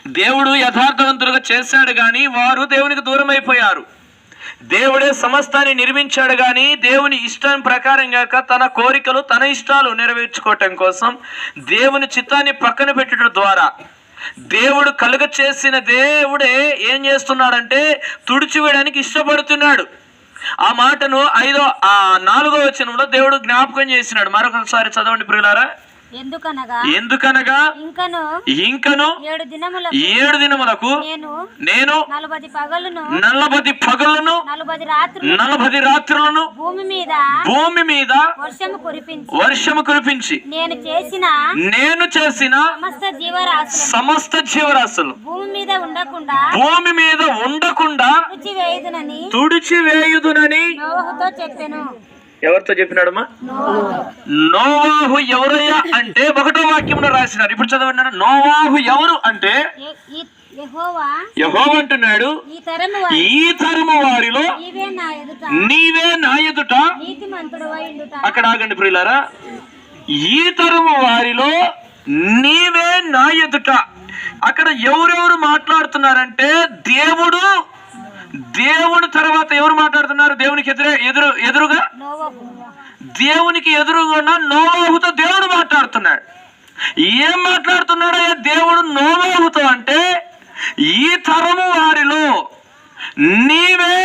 దేవుడు యథార్థవంతులుగా చేశాడు కానీ వారు దేవునికి దూరం అయిపోయారు. దేవుడే సమస్తాన్ని నిర్మించాడు కానీ దేవుని ఇష్టం ప్రకారం కాక తన కోరికలు తన ఇష్టాలు నెరవేర్చుకోవటం కోసం దేవుని చిత్తాన్ని పక్కన పెట్టడం ద్వారా దేవుడు కలుగ చేసిన దేవుడే ఏం చేస్తున్నాడంటే తుడిచివేయడానికి ఇష్టపడుతున్నాడు. ఆ మాటను 4వ వచనంలో దేవుడు జ్ఞాపకం చేసినాడు. మరొకసారి చదవండి ప్రియులారా. ఎందుకనగా ఇంకను 7 దినములకు నేను 40 పగలును 40 రాత్రులను భూమి మీద వర్షము కురిపించి నేను చేసిన సమస్త జీవరాశులు భూమి మీద ఉండకుండా తుడిచివేయుదునని ఎవరితో చెప్పినాడమ్మా? నోవాహు ఎవరయ్యా అంటే 1వ వాక్యంలో రాసినారు. ఇప్పుడు చదవండి. నోవాహు ఎవరు అంటే యెహోవా అంటున్నాడు, ఈ తరము వారిలో నీవే నా ఎదుట. అక్కడ ఆగండి ప్రియులారా. ఈ తరము వారిలో నీవే నా ఎదుట. అక్కడ ఎవరెవరు మాట్లాడుతున్నారంటే దేవుడు తర్వాత ఎవరు మాట్లాడుతున్నారు? దేవునికి ఎదురుగా దేవునికి ఎదురుగా నోవాహుతో దేవుడు మాట్లాడుతున్నాడు. ఏం మాట్లాడుతున్నాడు దేవుడు నోవాహుతో అంటే, ఈ తరము వారిలో నీవే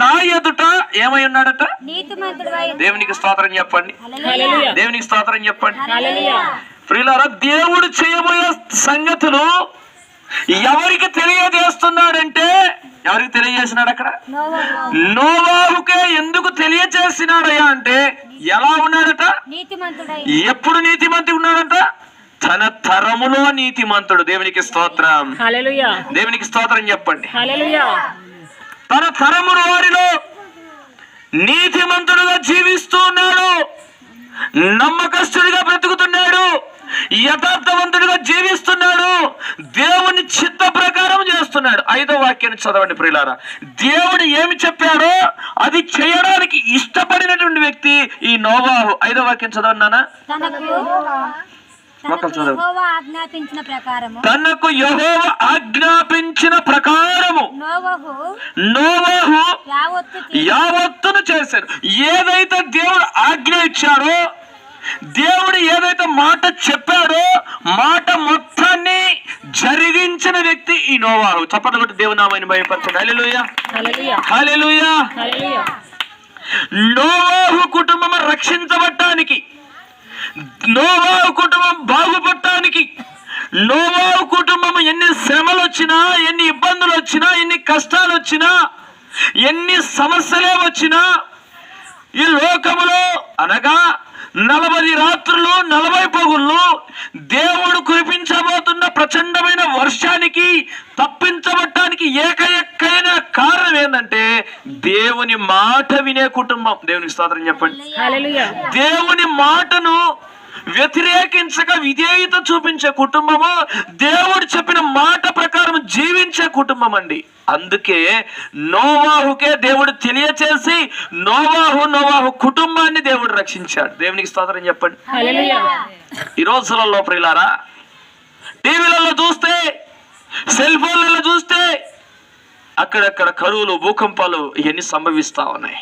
నా ఎదుట ఏమై ఉన్నాడట? దేవునికి స్తోత్రం చెప్పండి. దేవునికి స్తోత్రం చెప్పండి. ప్రియులారా, దేవుడు చేయబోయే సంగతులు ఎవరికి తెలియజేస్తున్నాడంటే, ఎవరికి తెలియజేసినాడు? అక్కడ నోవాహుకే ఎందుకు తెలియజేసినాడయ్యా అంటే, ఎలా ఉన్నాడట? ఎప్పుడు నీతిమంతుడు ఉన్నాడట? తన తరములో నీతిమంతుడు. దేవునికి స్తోత్రం. దేవునికి స్తోత్రం చెప్పండి. తన తరముల వారిలో నీతిమంతుడుగా జీవిస్తూ ఉన్నాడు, నమ్మకస్తుడిగా బ్రతుకుతున్నాడు, యథార్థవంతుడిగా జీవిస్తున్నాడు, దేవుని చిత్త ప్రకారం చేస్తున్నాడు. 5వ వాక్యాన్ని చదవండి ప్రియులారా. దేవుడు ఏమి చెప్పాడో అది చేయడానికి ఇష్టపడినటువంటి వ్యక్తి ఈ నోవాహు. 5వ వాక్యం చదవండి నాన్న. తనకు యెహోవా ఆజ్ఞాపించిన ప్రకారము నోవాహు యావత్తును చేశాడు. ఏదైతే దేవుడు ఆజ్ఞ ఇచ్చాడో, దేవుడు ఏదైతే మాట చెప్పాడో, మాట మొత్తాన్ని జరిగించిన వ్యక్తి ఈ నోవాహు. చప్పట్లు కొట్టి దేవుని నామాన్ని భయపరచండి. హల్లెలూయా, హల్లెలూయా. నోవాహు కుటుంబం రక్షించబడటానికి, నోవాహు కుటుంబం బాగుపడటానికి, నోవాహు కుటుంబం ఎన్ని శ్రమలు వచ్చినా, ఎన్ని ఇబ్బందులు వచ్చినా, ఎన్ని కష్టాలు వచ్చినా, ఎన్ని సమస్యలే వచ్చినా, ఈ లోకములో అనగా 40 రాత్రులు 40 పగుళ్ళు దేవుడు కురిపించబోతున్న ప్రచండమైన వర్షానికి తప్పించబడటానికి ఏకైన కారణం ఏంటంటే దేవుని మాట వినే కుటుంబం. దేవునికి స్తోత్రం చెప్పండి. దేవుని మాటను వ్యతిరేకించక విధేయత చూపించే కుటుంబము, దేవుడు చెప్పిన మాట ప్రకారం జీవించే కుటుంబం అండి. అందుకే నోవాహుకే దేవుడు తెలియచేసి నోవాహు కుటుంబాన్ని దేవుడు రక్షించాడు. దేవునికి స్తోత్రం చెప్పండి. ఈ రోజులలో ప్రియులారా, టీవీలలో చూస్తే, సెల్ ఫోన్లలో చూస్తే అక్కడక్కడ కరువులు, భూకంపాలు ఇవన్నీ సంభవిస్తా ఉన్నాయి.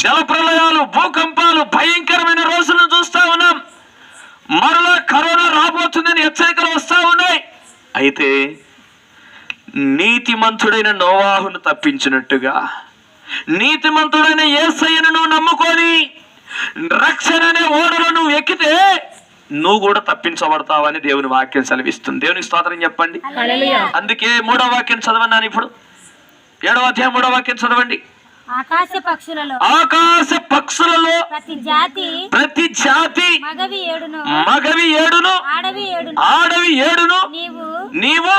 జలప్రలయాలు, భూకంపాలు, భయంకరమైన రోజులను చూస్తా ఉన్నాం. మరలా కరోనా రాబోతుందని హెచ్చరికలు వస్తా ఉన్నాయి. అయితే నీతిమంతుడైన నోవాహును తప్పించినట్టుగా, నీతిమంతుడైన యేసయ్యను నువ్వు నమ్ముకొని రక్షణ అనే ఓడలో నువ్వు ఎక్కితే నువ్వు కూడా తప్పించబడతావని దేవుని వాక్యం సెలవిస్తుంది. దేవునికి స్తోత్రం చెప్పండి. అందుకే 3వ వాక్యం చదవన్నాను. ఇప్పుడు 7వ అధ్యాయం 3వ వాక్యం చదవండి. ఆకాశ పక్షులలో ప్రతి జాతి మగవి ఏడును ఆడవి ఏడును నీవు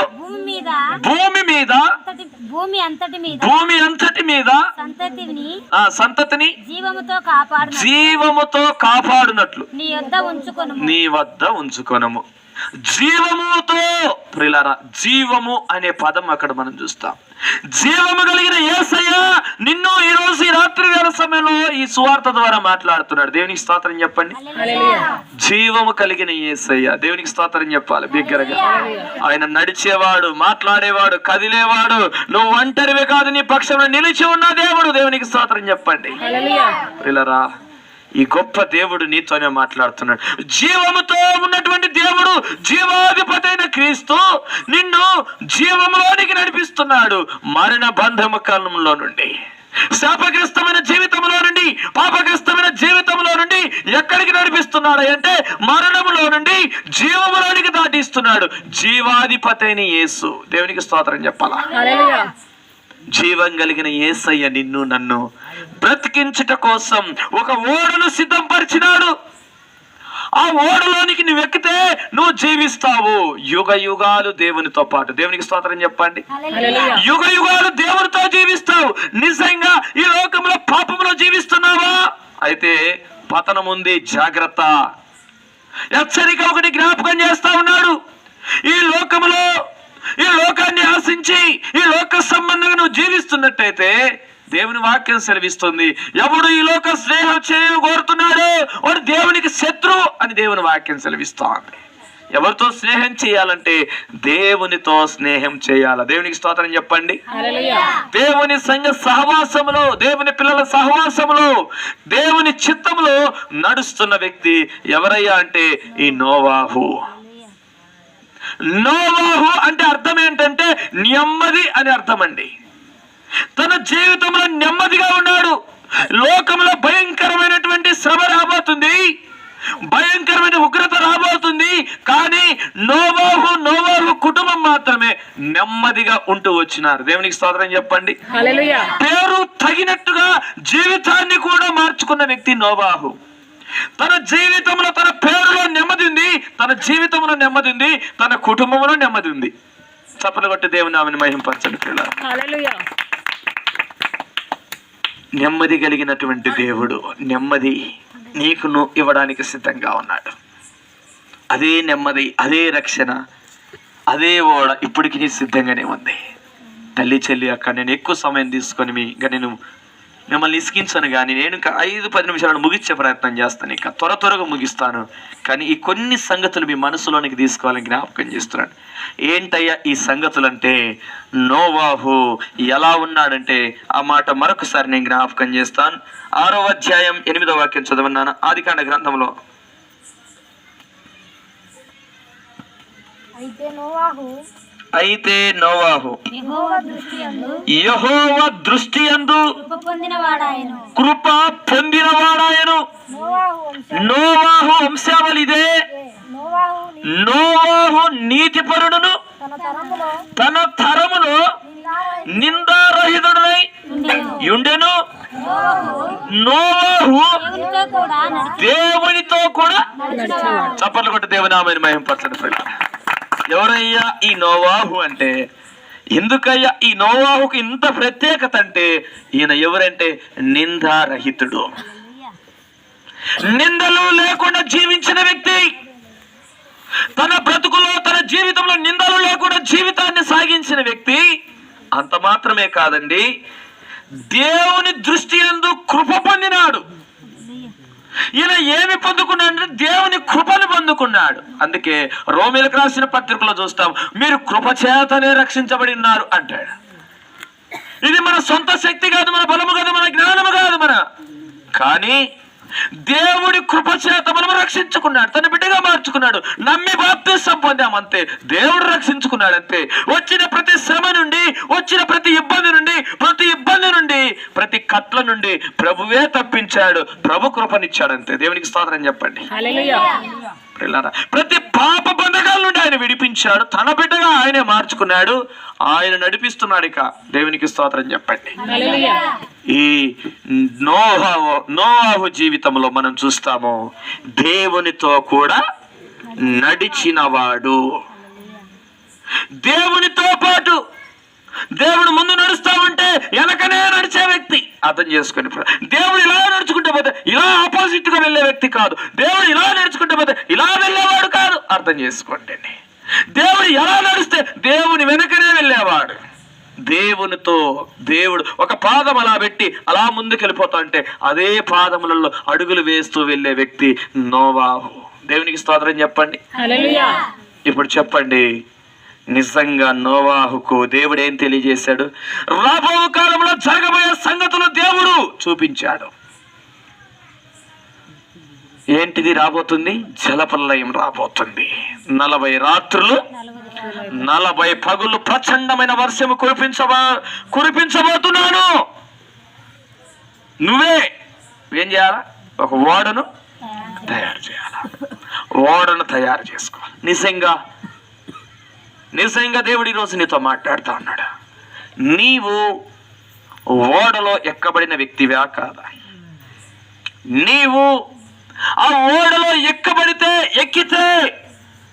భూమి అంతటి మీద సంతతిని జీవముతో కాపాడునట్లు నీ వద్ద ఉంచుకొనము. జీవముతో, ప్రియులారా, జీవము అనే పదం అక్కడ మనం చూస్తాం. జీవము కలిగిన యేసయ్య నిన్ను ఈ రోజు ఈ రాత్రి వేళ సమయంలో ఈ సువార్త ద్వారా మాట్లాడుతున్నాడు. దేవునికి స్తోత్రం చెప్పండి. జీవము కలిగిన యేసయ్య, దేవునికి స్తోత్రం చెప్పాలి బిగ్గరగా. ఆయన నడిచేవాడు, మాట్లాడేవాడు, కదిలేవాడు. నువ్వు ఒంటరివే కాదు, నీ పక్షంలో నిలిచి ఉన్న దేవుడు. దేవునికి స్తోత్రం చెప్పండి. ప్రియులారా, ఈ గొప్ప దేవుడు నీతోనే మాట్లాడుతున్నాడు. జీవముతో ఉన్నటువంటి దేవుడు, జీవాధిపతి అయిన క్రీస్తు నిన్ను జీవంలోనికి నడిపిస్తున్నాడు. మరణ బంధము కాలంలో నుండి, శాపగ్రస్తమైన జీవితంలో నుండి, పాపగ్రస్తమైన జీవితంలో నుండి ఎక్కడికి నడిపిస్తున్నాడు అంటే మరణములో నుండి జీవములోనికి దాటిస్తున్నాడు. జీవాధిపతి అయిన యేసు. దేవునికి స్తోత్రం చెప్పాలా. జీవం కలిగిన యేసయ్య నిన్ను నన్ను బ్రతికించుట కోసం ఒక ఓడను సిద్ధపరిచినాడు. ఆ ఓడలోనికి నువ్వు ఎక్కితే నువ్వు జీవిస్తావు యుగ యుగాలు దేవునితో పాటు. దేవునికి స్తోత్రం చెప్పండి. యుగ యుగాలు దేవునితో జీవిస్తావు. నిజంగా ఈ లోకంలో పాపంలో జీవిస్తున్నావా? అయితే పతనం ఉంది, జాగ్రత్త. హెచ్చరిక ఒకటి జ్ఞాపకం చేస్తా ఉన్నాడు. ఈ లోకంలో, ఈ లోకాన్ని ఆశించి ఈ లోక సంబంధంగా నువ్వు జీవిస్తున్నట్టయితే దేవుని వాక్యం సెలవిస్తుంది, ఎవడు ఈ లోక స్నేహం చేయ కోరుతున్నాడో వాడు దేవునికి శత్రువు అని దేవుని వాక్యం సెలవిస్తోంది. ఎవరితో స్నేహం చేయాలంటే దేవునితో స్నేహం చేయాలి. దేవునికి స్తోత్రం చెప్పండి. దేవుని సంఘ సహవాసములో, దేవుని పిల్లల సహవాసములో, దేవుని చిత్తములో నడుస్తున్న వ్యక్తి ఎవరయ్యా అంటే ఈ నోవాహు. నోవాహు అంటే అర్థం ఏంటంటే నెమ్మది అని అర్థం అండి. తన జీవితంలో నెమ్మదిగా ఉన్నాడు. లోకంలో భయంకరమైనటువంటి శ్రమ రాబోతుంది, భయంకరమైన ఉగ్రత రాబోతుంది. కానీ నోవాహు కుటుంబం మాత్రమే నెమ్మదిగా ఉంటూ వచ్చినారు. దేవునికి స్తోత్రం చెప్పండి. పేరు తగినట్టుగా జీవితాన్ని కూడా మార్చుకున్న వ్యక్తి నోవాహు. తన జీవితంలో, తన పేరులో నెమ్మది ఉంది, తన జీవితంలో నెమ్మది ఉంది, తన కుటుంబంలో నెమ్మది ఉంది. చప్పట్లు కొట్టి దేవుని నామమును మహిమపరచండి పిల్లలు. నెమ్మది కలిగినటువంటి దేవుడు నెమ్మది నీకును ఇవ్వడానికి సిద్ధంగా ఉన్నాడు. అదే నెమ్మది, అదే రక్షణ, అదే ఓడ ఇప్పటికి నీ సిద్ధంగానే ఉంది. తల్లి చెల్లి అక్క, నేను ఎక్కువ సమయం తీసుకొని నేను మిమ్మల్ని ఇసికించాను, కానీ నేను ఇంకా 5-10 నిమిషాలను ముగించే ప్రయత్నం చేస్తాను. ఇంకా త్వరగా ముగిస్తాను. కానీ ఈ కొన్ని సంగతులు మీ మనసులోనికి తీసుకోవాలని జ్ఞాపకం చేస్తున్నాను. ఏంటయ్యా ఈ సంగతులు అంటే, నోవాహు ఎలా ఉన్నాడంటే ఆ మాట మరొకసారి నేను జ్ఞాపకం చేస్తాను. 6వ అధ్యాయం 8వ వాక్యం చదవన్నాను. ఆదికాండ గ్రంథంలో. అయితే నోవాహు యెహోవా దృష్టి యందు కృప పొందినవాడాయను. నోవాహు వంశావళి ఇదే. నోవాహు నీతిపరుడును, తన తరములో నిందారహితుడై ఉండెను. నోవాహు దేవునితో కూడా, చప్పట్లు కొట్టి దేవుని నామమును మహిమపరచండి. ఎవరయ్యా ఈ నోవాహు అంటే, ఎందుకయ్యా ఈ నోవాహుకు ఇంత ప్రత్యేకత అంటే, ఈయన ఎవరంటే నిందారహితుడు. నిందలు లేకుండా జీవించిన వ్యక్తి. తన బ్రతుకులో, తన జీవితంలో నిందలు లేకుండా జీవితాన్ని సాగించిన వ్యక్తి. అంత మాత్రమే కాదండి, దేవుని దృష్టి యందు కృప పొందినాడు. ఈయన ఏమి పొందుకున్నాడు? దేవుని కృపను పొందుకున్నాడు. అందుకే రోమీయులకు రాసిన పత్రికలో చూస్తాం, మీరు కృప చేతనే రక్షించబడి ఉన్నారు అంటాడు. ఇది మన సొంత శక్తి కాదు, మన బలము కాదు, మన జ్ఞానము కాదు, కానీ దేవుడి కృప చేత మనం రక్షించుకున్నాడు. తన బిడ్డగా మార్చుకున్నాడు. నమ్మి బాప్తిసం పొందామంతే. దేవుడు రక్షించుకున్నాడు అంతే. వచ్చిన ప్రతి శ్రమ నుండి, వచ్చిన ప్రతి ఇబ్బంది నుండి, ప్రతి కట్ల నుండి ప్రభువే తప్పించాడు. ప్రభు కృపనిచ్చాడు అంతే. దేవునికి స్తోత్రం చెప్పండి. ప్రతి పాప బంధకాల నుండి ఆయన విడిపించాడు. తన బిడ్డగా ఆయనే మార్చుకున్నాడు. ఆయన నడిపిస్తున్నాడు. ఇక దేవునికి స్తోత్రం చెప్పండి. ఈ నోవాహు జీవితంలో మనం చూస్తాము, దేవునితో కూడా నడిచినవాడు. దేవునితో పాటు దేవుడు ముందు నడుస్తా ఉంటే వెనకనే నడిచే వ్యక్తి. అర్థం చేసుకొని దేవుడు ఇలా నడుచుకుంటే పోతే ఇలా ఆపోజిట్ గా వెళ్ళే వ్యక్తి కాదు. దేవుడు ఇలా నడుచుకుంటే పోతే ఇలా వెళ్ళేవాడు కాదు. అర్థం చేసుకోండి. దేవుడు ఎలా నడిస్తే దేవుని వెనకనే వెళ్ళేవాడు. దేవునితో దేవుడు ఒక పాదం అలా పెట్టి అలా ముందుకు వెళ్ళిపోతా అంటే అదే పాదములలో అడుగులు వేస్తూ వెళ్ళే వ్యక్తి నోవాహు. దేవునికి స్తోత్రం చెప్పండి. ఇప్పుడు చెప్పండి, నిజంగా నోవాహుకు దేవుడు ఏం తెలియజేశాడు? రాబో కాలంలో జరగబోయే సంగతులు దేవుడు చూపించాడు. ఏంటిది రాబోతుంది? జలప్రలయం రాబోతుంది. 40 రాత్రులు 40 పగులు ప్రచండమైన వర్షము కురిపించబోతున్నాను. నువ్వే ఏం చేయాలా? ఒక ఓడను తయారు చేయాలా? ఓడను తయారు చేసుకోవాలి. నిజంగా దేవుడు ఈరోజు నీతో మాట్లాడుతూ ఉన్నాడు. నీవు ఓడలో ఎక్కబడిన వ్యక్తివా కాదా? నీవు ఆ ఓడలో ఎక్కితే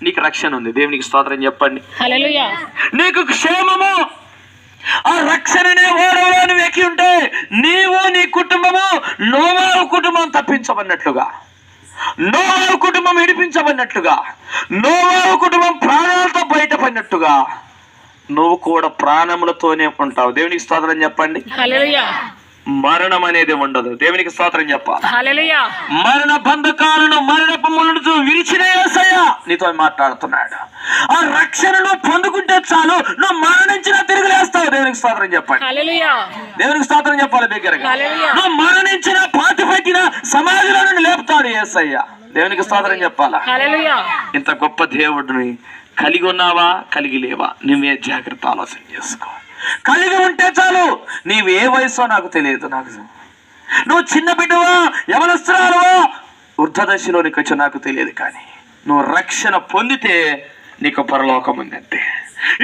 నీకు రక్షణ ఉంది. దేవునికి స్తోత్రం చెప్పండి. నీకు క్షేమము. ఆ రక్షణనే ఓడలో నువ్వు ఎక్కి ఉంటే నీవు నీ కుటుంబము నోవాహు కుటుంబం తప్పించబడినట్లుగా, నోవాహు కుటుంబం విడిపించబడినట్లుగా, నోవాహు కుటుంబం ప్రాణాలతో బయటపడినట్టుగా నువ్వు కూడా ప్రాణములతోనే ఉంటావు. దేవునికి స్తోత్రం చెప్పండి. మరణం అనేది ఉండదు. దేవునికి స్తోత్రం చెప్పాలి. మరణ బంధకాలను మరణపు ముళ్ళను విరిచిన యేసయ్య నీతో మాట్లాడుతున్నాడు. ఆ రక్షణను పొందుకుంటే చాలు, నువ్వు మరణించినా తిరిగి లేస్తావు. దేవునికి స్తోత్రం చెప్పండి. దేవునికి స్తోత్రం చెప్పాలి దగ్గరగా. నువ్వు మరణించిన పాతి పెట్టిన సమాధిలో నుండి లేపుతాడు యేసయ్య. దేవునికి స్తోత్రం చెప్పాలా? ఇంత గొప్ప దేవుడిని కలిగి ఉన్నావా, కలిగి లేవా? నువ్వే జాగ్రత్త ఆలోచన చేసుకో. కలిగి ఉంటే చాలు. నీవు ఏ వయసో నాకు తెలియదు. నువ్వు చిన్న బిడ్డవా, యవనస్తురాలువా, వృద్ధదశలోనికి వచ్చి నాకు తెలియదు. కానీ నువ్వు రక్షణ పొందితే నీకు పరలోకం ఉందంటే,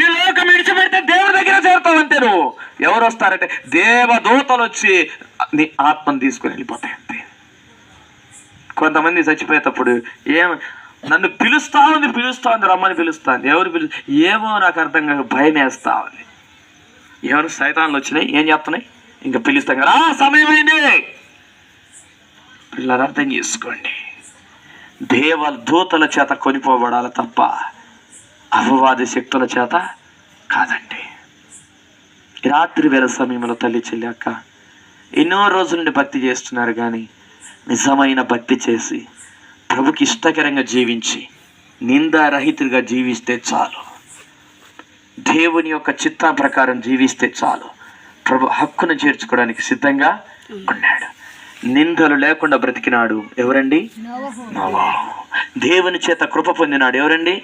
ఈ లోకం విడిచిపెడితే దేవుడి దగ్గర చేరుతావంటే నువ్వు ఎవరు వస్తారంటే దేవదూతలు వచ్చి నీ ఆత్మను తీసుకుని వెళ్ళిపోతాయి అంతే. కొంతమంది చచ్చిపోయేటప్పుడు నన్ను పిలుస్తా ఉంది రమ్మని పిలుస్తాను. ఎవరు ఏమో నాకు అర్థం కాక భయం వేస్తా ఉంది. ఎవరు సైతాన్లు వచ్చినాయి, ఏం చెప్తున్నాయి? ఇంకా పిలుస్తాం కదా, సమయం అయింది. పిల్లలు అర్థం చేసుకోండి, దేవదూతల చేత కొనిపోబడాలి తప్ప అపవాది శక్తుల చేత కాదండి. రాత్రి వేళ సమయంలో తల్లి చెల్లాక ఎన్నో రోజుల నుండి భక్తి చేస్తున్నారు, కానీ నిజమైన భక్తి చేసి ప్రభుకి ఇష్టకరంగా జీవించి నిందారహితుడిగా జీవిస్తే చాలు, దేవుని యొక్క చిత్తం ప్రకారం జీవిస్తే చాలు, ప్రభు హక్కును చేర్చుకోవడానికి సిద్ధంగా ఉన్నాడు. నిందలు లేకుండా బ్రతికినాడు ఎవరండి? నోవాహు. దేవుని చేత కృప పొందినాడు ఎవరండి?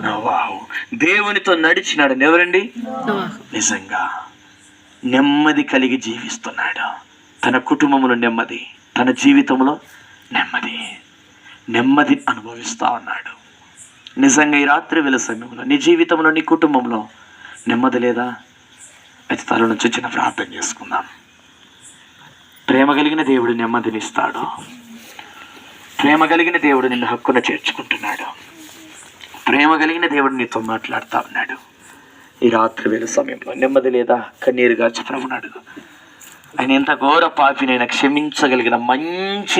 నోవాహు. దేవునితో నడిచినాడు ఎవరండి? నిజంగా నెమ్మది కలిగి జీవిస్తున్నాడు. తన కుటుంబంలో నెమ్మది, తన జీవితంలో నెమ్మది అనుభవిస్తా ఉన్నాడు. నిజంగా ఈ రాత్రి వేళ సమయంలో నీ జీవితంలో, నీ కుటుంబంలో నెమ్మది లేదా? అయితే తల నుంచి చిన్న ప్రార్థన చేసుకుందాం. ప్రేమ కలిగిన దేవుడు నెమ్మదినిస్తాడు. ప్రేమ కలిగిన దేవుడు నిన్ను హక్కున చేర్చుకుంటున్నాడు. ప్రేమ కలిగిన దేవుడు నీతో మాట్లాడుతూ ఉన్నాడు. ఈ రాత్రి వేళ సమయంలో నెమ్మది లేదా? కన్నీరు గార్చి ప్రభుని అడుగు. ఆయన ఎంత ఘోర పాపినైనా క్షమించగలిగిన మంచి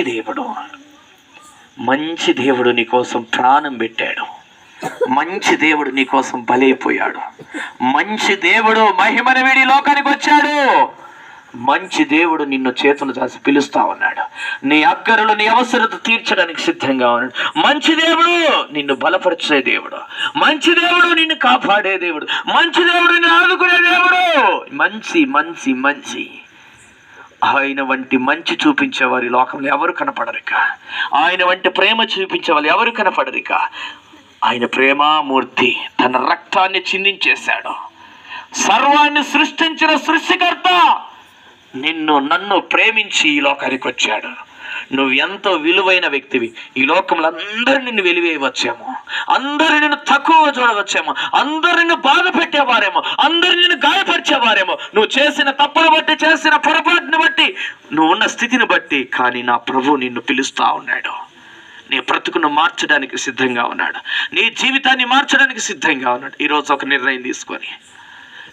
దేవుడు నీ కోసం ప్రాణం పెట్టాడు. మంచి దేవుడు నీ కోసం బలైపోయాడు. మంచి దేవుడు మహిమను వీడి లోకానికి వచ్చాడు. మంచి దేవుడు నిన్ను చేతులు చాసి పిలుస్తా ఉన్నాడు. నీ అక్కరలు, నీ అవసరత తీర్చడానికి సిద్ధంగా ఉన్నాడు. మంచి దేవుడు నిన్ను బలపరిచే దేవుడు, మంచి దేవుడు నిన్ను కాపాడే దేవుడు, మంచి దేవుడు నిన్ను ఆదుకునే దేవుడు. మంచి ఆయన వంటి మంచి చూపించే వారి లోకంలో ఎవరు కనపడరిక. ఆయన వంటి ప్రేమ చూపించే వాళ్ళు ఎవరు కనపడరిక. ఆయన ప్రేమామూర్తి తన రక్తాన్ని చిందించేశాడు. సర్వాన్ని సృష్టించిన సృష్టికర్త నన్ను ప్రేమించి ఈ లోకానికి వచ్చాడు. నువ్వు ఎంతో విలువైన వ్యక్తివి. ఈ లోకంలో అందరూ నిన్ను వెలివేయవచ్చేమో, అందరూ నిన్ను తక్కువ చూడవచ్చేమో, అందరూ నిన్ను బాధ పెట్టేవారేమో, అందరూ నిన్ను గాయపరిచేవారేమో, నువ్వు చేసిన తప్పును బట్టి, చేసిన పొరపాటును బట్టి, నువ్వు ఉన్న స్థితిని బట్టి. కానీ నా ప్రభువు నిన్ను పిలుస్తా ఉన్నాడు. నీ బ్రతుకును మార్చడానికి సిద్ధంగా ఉన్నాడు. నీ జీవితాన్ని మార్చడానికి సిద్ధంగా ఉన్నాడు. ఈరోజు ఒక నిర్ణయం తీసుకొని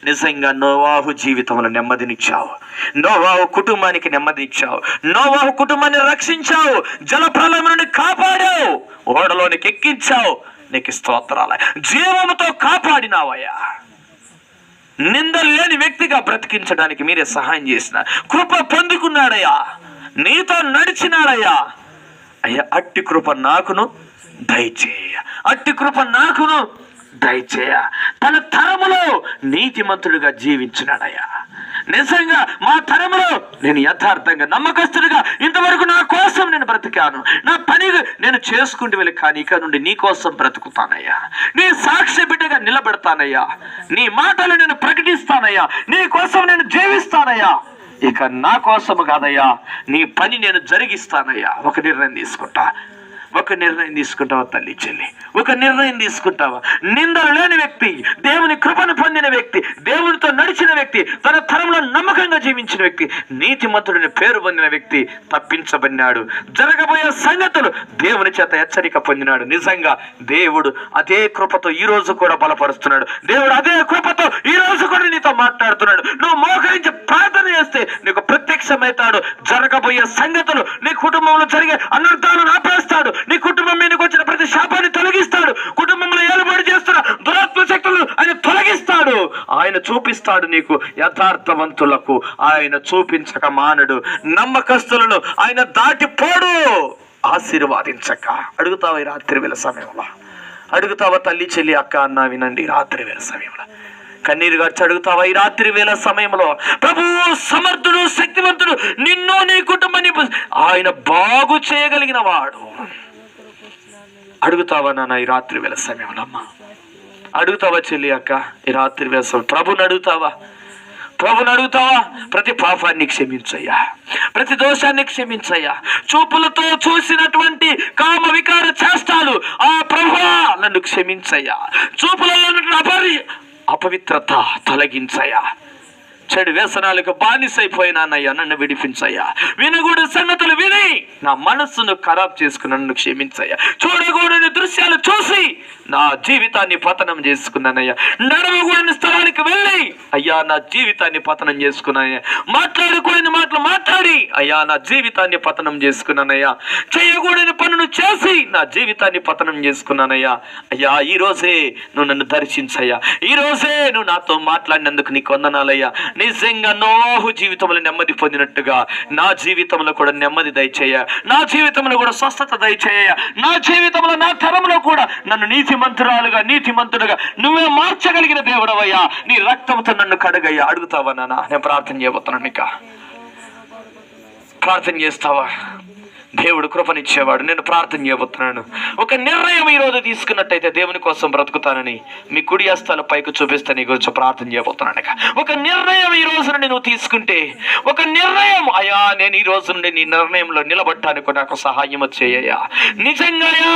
నిజంగా నోవాహు జీవితంలో నెమ్మదినిచ్చావు, నోవాహు కుటుంబానికి నెమ్మదినిచ్చావు, నోవాహు కుటుంబాన్ని రక్షించావు, జలప్రలయం నుండి కాపాడావు, ఓడలోనికి ఎక్కించావు. నీకు స్తోత్రాలు. జీవముతో కాపాడినావయ్యా. నిందలు లేని వ్యక్తిగా బ్రతికించడానికి మీరే సహాయం చేసిన కృప పొందుకున్నాడయ్యా, నీతో నడిచినాడయ్యా. అయ్యా అట్టి కృప నాకును దయచేయ, అట్టి కృప నాకును దయచేయ. తన తరములో నీతిమంతుడిగా జీవించినాడయ్యా. నిజంగా మా తరములో నేను యథార్థంగా నమ్మకస్తుడిగా ఇంతవరకు నా కోసం నేను బ్రతికాను, నా పని నేను చేసుకుంటూ వెళ్ళి, కానీ ఇక నుండి నీ కోసం బ్రతుకుతానయ్యా, నీ సాక్షి బిడ్డగా నిలబెడతానయ్యా, నీ మాటలు నేను ప్రకటిస్తానయ్యా, నీ కోసం నేను జీవిస్తానయ్యా. ఇక నా కోసము కాదయ్యా, నీ పని నేను జరిగిస్తానయ్యా. ఒక నిర్ణయం తీసుకుంటావా తల్లి చెల్లి? ఒక నిర్ణయం తీసుకుంటావా? నిందలు లేని వ్యక్తి, దేవుని కృపను పొందిన వ్యక్తి, దేవునితో నడిచిన వ్యక్తి, తన తరంలో నమ్మకంగా జీవించిన వ్యక్తి, నీతిమంతుడిని పేరు పొందిన వ్యక్తి తప్పించబడినాడు. జరగబోయే సంగతులు దేవుని చేత హెచ్చరిక పొందినాడు. నిజంగా దేవుడు అదే కృపతో ఈ రోజు కూడా బలపరుస్తున్నాడు. దేవుడు అదే కృపతో ఈ రోజు కూడా నీతో మాట్లాడుతున్నాడు. నువ్వు మోకరించి ప్రార్థన చేస్తే నీకు ప్రత్యక్షమవుతాడు. జరగబోయే సంగతులు, నీ కుటుంబంలో జరిగే అనర్థాలను ఆపేస్తాడు. నీ కుటుంబం మీదకి వచ్చిన ప్రతి శాపాన్ని తొలగిస్తాడు. కుటుంబంలో ఏలుబడి చేస్తున్న దురాత్మ శక్తులను ఆయన తొలగిస్తాడు. ఆయన చూపిస్తాడు నీకు యథార్థవంతులకు ఆయన చూపించక మానడు. నమ్మకస్తులను ఆయన దాటిపోడు. ఆశీర్వాదించక అడుగుతావా ఈ రాత్రి వేళ సమయంలో? అడుగుతావా తల్లి చెల్లి అక్క అన్న? వినండి, రాత్రి వేళ సమయంలో కన్నీరు గార్చి అడుగుతావా ఈ రాత్రి వేళ సమయంలో? ప్రభు సమర్థుడు, శక్తివంతుడు, నిన్ను నీ కుటుంబాన్ని ఆయన బాగు చేయగలిగిన వాడు. అడుగుతావా నాన్న ఈ రాత్రి వేళ సమయంలో? అమ్మా అడుగుతావా చెల్లి అక్క ఈ రాత్రి వేళ సమయం? ప్రభుని అడుగుతావా? ప్రతి పాపాన్ని క్షమించయ్యా, ప్రతి దోషాన్ని క్షమించయ్యా. చూపులతో చూసినటువంటి కామ వికార చేష్టాలు ఆ ప్రభువా నన్ను క్షమించయ్యా. చూపులలో అపవిత్రత తొలగించయ్యా. చెడు వ్యసనాలకు బానిసైపోయినానయ్యా, నన్ను విడిపించయ్యా. వినగూడని సంగతులు విని నా మనస్సును ఖరాబ్ చేసుకుని నన్ను క్షమించయ్యా. చూడకూడని దృశ్యాలు చూసి నా జీవితాన్ని పతనం చేసుకున్నానయ్యా. నడవకూడని స్థలానికి వెళ్ళి అయ్యా నా జీవితాన్ని పతనం చేసుకున్నానయ్యా. మాట్లాడకూడని మాటలు మాట్లాడి అయ్యా నా జీవితాన్ని పతనం చేసుకున్నానయ్యా. చేయకూడని పనులు చేసి నా జీవితాన్ని పతనం చేసుకున్నానయ్యా. అయ్యా ఈ రోజే నువ్వు నన్ను దర్శించయ్యా. ఈ రోజే నువ్వు నాతో మాట్లాడినందుకు నీకు వందనాలయ్యా. నిజంగా నోవాహు జీవితంలో నెమ్మది పొందినట్టుగా నా జీవితంలో కూడా నెమ్మది దయచేయ, నా జీవితంలో కూడా స్వస్థత దయచేయ, నా జీవితంలో నా తరంలో కూడా నన్ను నీతిమంతుడుగా నువ్వే మార్చగలిగిన దేవుడవయ్యా. నీ రక్తంతో నన్ను కడగయ్యా. అడుగుతావా నాన్న? నేను ప్రార్థన చేయబోతున్నాను. నీక ప్రార్థన చేస్తావా? దేవుడు కృపనిచ్చేవాడు. నేను ప్రార్థన చేయబోతున్నాను. ఒక నిర్ణయం ఈరోజు తీసుకున్నట్టయితే దేవుని కోసం బ్రతుకుతానని మీ కుడి హస్తాల పైకి చూపిస్తే నీ గురించి ప్రార్థన చేయబోతున్నాను. ఒక నిర్ణయం ఈ రోజు నుండి నువ్వు తీసుకుంటే, ఒక నిర్ణయం అయ్యా నేను ఈ రోజు నుండి నీ నిర్ణయంలో నిలబడటానికి నాకు సహాయం చేయ్యా. నిజంగాయా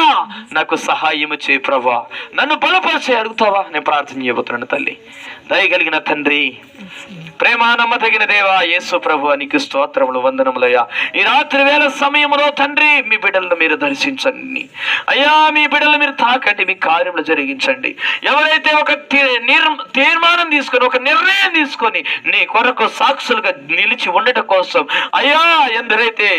నాకు సహాయం చేయి ప్రభా, నన్ను బలపరిచే. అడుగుతావా? నేను ప్రార్థన చేయబోతున్నాను. తల్లి దయగలిగిన తండ్రి, ప్రేమ నమ్మదగిన దేవా యేసు ప్రభు నీకు స్తోత్రములు, వందనములయ్యా. ఈ రాత్రి వేళ సమయంలో తండ్రి మీ బిడ్డలను మీరు దర్శించండి అయ్యా. మీ బిడ్డలు మీరు తాకండి, మీ కార్యములు జరిగించండి. ఎవరైతే ఒక తీర్మానం తీసుకొని, ఒక నిర్ణయం తీసుకొని నీ కొరకు సాక్షులుగా నిలిచి ఉండటం కోసం అయ్యా, ఎందరైతే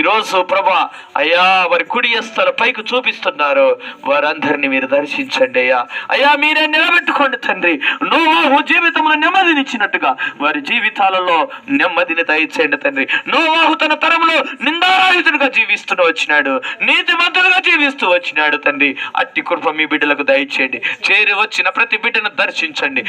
ఈరోజు ప్రభా అయ్యా వారి కుడి హస్తాల పైకి చూపిస్తున్నారో వారందరినీ మీరు దర్శించండి అయ్యా. అయ్యా మీరే నిలబెట్టుకోండి తండ్రి. నోవాహు జీవితంలో నెమ్మదినిచ్చినట్టుగా వారి జీవితాలలో నెమ్మదిని దయచేయండి తండ్రి. నోవాహు తన తరంలో నిందారాహితుడిగా జీవిస్తూ వచ్చినాడు, నీతిమంతుడుగా జీవిస్తూ వచ్చినాడు తండ్రి. అట్టి కృప మీ బిడ్డలకు దయచేయండి. చేరి వచ్చిన ప్రతి బిడ్డను దర్శించండి.